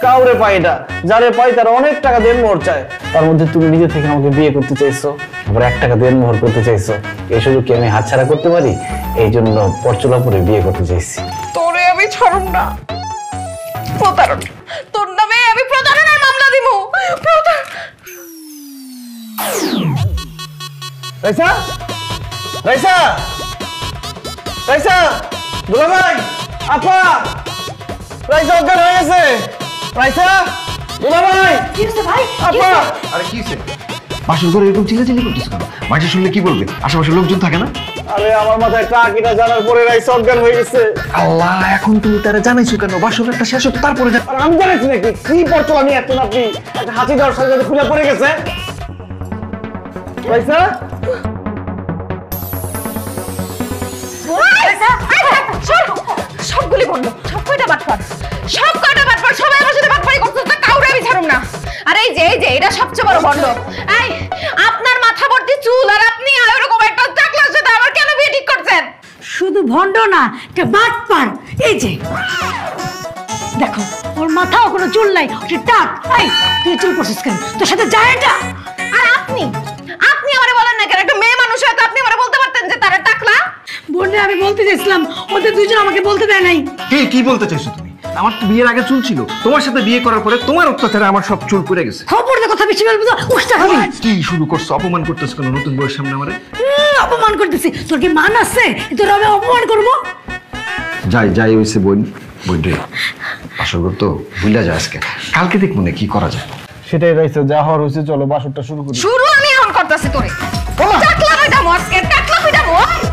কাউরে পাই না, যারে পাই তারা অনেক টাকা দেনমোহর চায়। তার মধ্যে তুমি নিজে থেকে আমাকে বিয়ে করতে চাইছো, আবার 1 টাকা দেনমোহর করতে চাইছো। এই সুযোগ কি আমি হাতছাড়া করতে পারি? এই জন্য পরচুলাপুরে বিয়ে করতে চাইছি। তোরে আমি ছাড়ব না। প্রতারণ, তোর নামে আমি প্রতারণার মামলা দিব। রাইসা, রাইসা, রাইসা, দুলাভাই, আপা, রাইসা অজ্ঞান হয়ে গেছে। রাইসা, দুলাভাই, কি হইছে ভাই? আপা। আরে কি হইছে? বাসর ঘরে এরকম চিল্লাচিল্লি করতেছ কেন? মানুষের শুনলে কি বলবে? আশেপাশে লোকজন থাকে না? আরে আমার মাথায় টাকিটা জানার পরে রাইসা অজ্ঞান হয়ে গেছে। আল্লাহ, এখন তুমি তারা জানাইছো কেন? বাসর একটা শেষ হতো তারপরে আর আমি জানাচ্ছি নাকি কি পরচলা নিয়ে এত আপনি একটা হাতি দেওয়ার সাথে সাথে খুলে পড়ে গেছে। রাইসা, সবগুলি বন্ধ, সব কয়টা বাটপার, সব কয়টা বাটপার, সবাই আমার সাথে বাটপারি করতে তো কাউরে আমি ছাড়ব না। আর এই যে এটা সবচেয়ে বড় বন্ধ। এই আপনার মাথা ভর্তি চুল আর আপনি এরকম একটা টাকলার সাথে আবার কেন বিয়ে ঠিক করছেন? শুধু ভণ্ড না, এটা বাটপার। এই যে দেখো, ওর মাথাও কোনো চুল নাই, ওটা টাক। এই তুই চুল করছিস কেন? তোর সাথে যায় এটা? আর আপনি আমারে বলেন না কেন? একটা মেয়ে মানুষ হয়তো আপনি আমারে বলতে পারতেন যে তারা টাকলা। বললে আমি বলতে চাইছিলাম, ওদের দুইজন আমাকে বলতে দেয় নাই। কি বলতে চাইছো তুমি? আমার তো বিয়ের আগে চুল ছিল, তোমার সাথে বিয়ে করার পরে তোমার অত্যাচারে আমার সব চুল পড়ে গেছে। খবরদার কথা বেশি বলবি তো উষ্টা খাবি। কি শুরু করছো? অপমান করতেছ কেন নতুন বউয়ের সামনে আমারে? অপমান করতেছি? তোর কি মান আছে তোর আমি অপমান করবো? যাই হইছে বোন রে, বাসর ঘর তো ভুলা যায় আজকে, কালকে দেখবো না কি করা যায়। সেটাই রাইসা, যা হওয়ার হয়েছে, চলো বাসরটা শুরু করি। শুরু আমি এখন করতেছি তোরে। টাকলা কইটা মস্কে, টাকলা কইটা মস্ক।